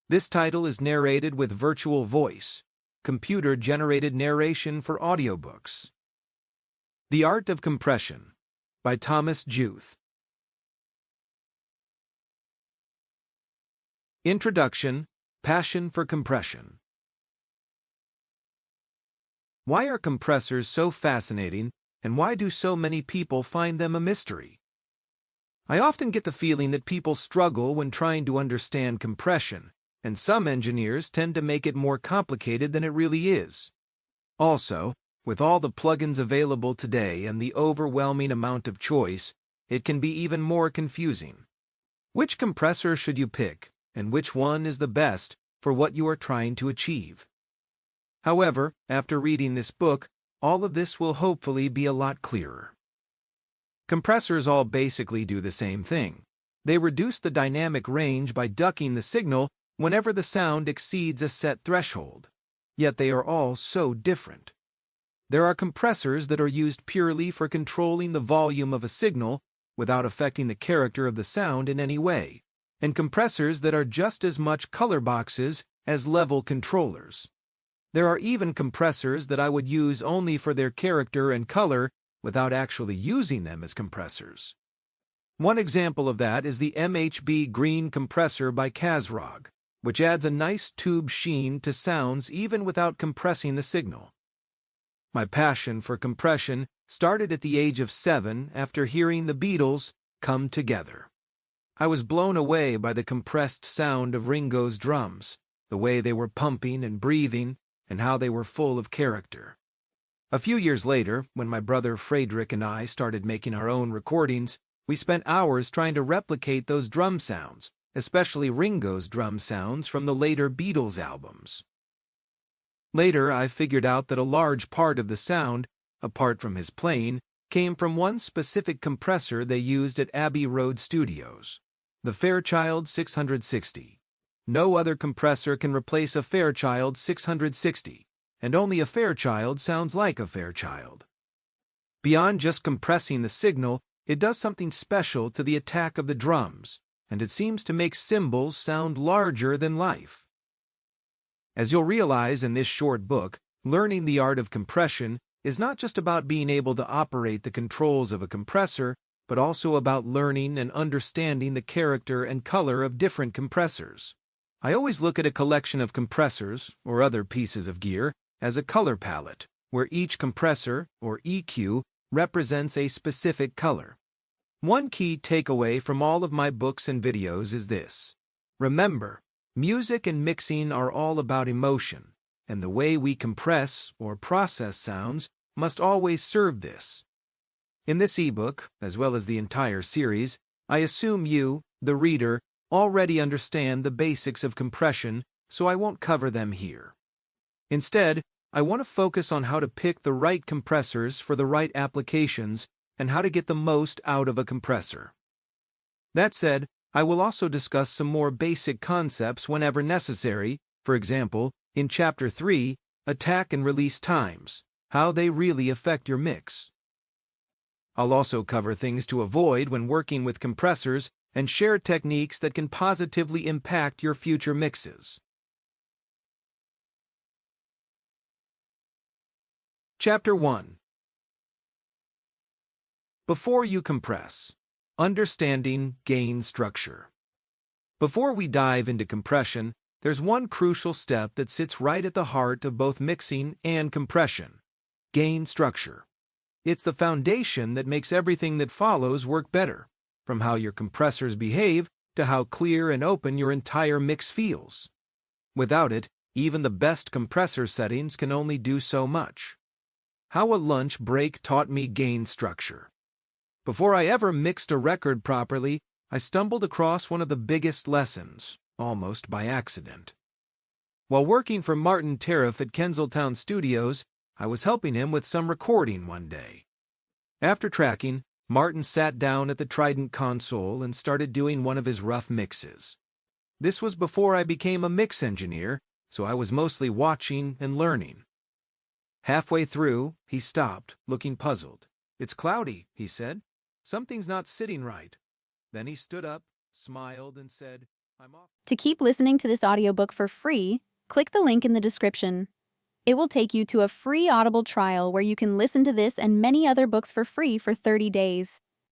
This title is narrated with virtual voice, computer-generated narration for audiobooks. The Art of Compression by Thomas Juth. Introduction, Passion for Compression. Why are compressors so fascinating, and why do so many people find them a mystery? I often get the feeling that people struggle when trying to understand compression, and some engineers tend to make it more complicated than it really is. Also, with all the plugins available today and the overwhelming amount of choice, it can be even more confusing. Which compressor should you pick, and which one is the best for what you are trying to achieve? However, after reading this book, all of this will hopefully be a lot clearer. Compressors all basically do the same thing. They reduce the dynamic range by ducking the signal whenever the sound exceeds a set threshold. Yet they are all so different. There are compressors that are used purely for controlling the volume of a signal without affecting the character of the sound in any way, and compressors that are just as much color boxes as level controllers. There are even compressors that I would use only for their character and color without actually using them as compressors. One example of that is the MHB Green compressor by Kazrog, which adds a nice tube sheen to sounds even without compressing the signal. My passion for compression started at the age of 7 after hearing the Beatles come together. I was blown away by the compressed sound of Ringo's drums, the way they were pumping and breathing, and how they were full of character. A few years later, when my brother Frederick and I started making our own recordings, we spent hours trying to replicate those drum sounds, especially Ringo's drum sounds from the later Beatles albums. Later, I figured out that a large part of the sound, apart from his playing, came from one specific compressor they used at Abbey Road Studios, the Fairchild 660. No other compressor can replace a Fairchild 660, and only a Fairchild sounds like a Fairchild. Beyond just compressing the signal, it does something special to the attack of the drums, and it seems to make cymbals sound larger than life. As you'll realize in this short book, learning the art of compression is not just about being able to operate the controls of a compressor, but also about learning and understanding the character and color of different compressors. I always look at a collection of compressors, or other pieces of gear, as a color palette, where each compressor, or EQ, represents a specific color. One key takeaway from all of my books and videos is this. Remember, music and mixing are all about emotion, and the way we compress or process sounds must always serve this. In this ebook, as well as the entire series, I assume you, the reader, already understand the basics of compression, so I won't cover them here. Instead, I want to focus on how to pick the right compressors for the right applications and how to get the most out of a compressor. That said, I will also discuss some more basic concepts whenever necessary, for example, in Chapter 3, Attack and Release Times, how they really affect your mix. I'll also cover things to avoid when working with compressors and share techniques that can positively impact your future mixes. Chapter 1. Before you compress, understanding gain structure. Before we dive into compression, there's one crucial step that sits right at the heart of both mixing and compression: gain structure. It's the foundation that makes everything that follows work better, from how your compressors behave to how clear and open your entire mix feels. Without it, even the best compressor settings can only do so much. How a lunch break taught me gain structure. Before I ever mixed a record properly, I stumbled across one of the biggest lessons, almost by accident. While working for Martin Tariff at Kensington Studios, I was helping him with some recording one day. After tracking, Martin sat down at the Trident console and started doing one of his rough mixes. This was before I became a mix engineer, so I was mostly watching and learning. Halfway through, he stopped, looking puzzled. "It's cloudy," he said. "Something's not sitting right." Then he stood up, smiled, and said, To keep listening to this audiobook for free, click the link in the description. It will take you to a free Audible trial where you can listen to this and many other books for free for 30 days.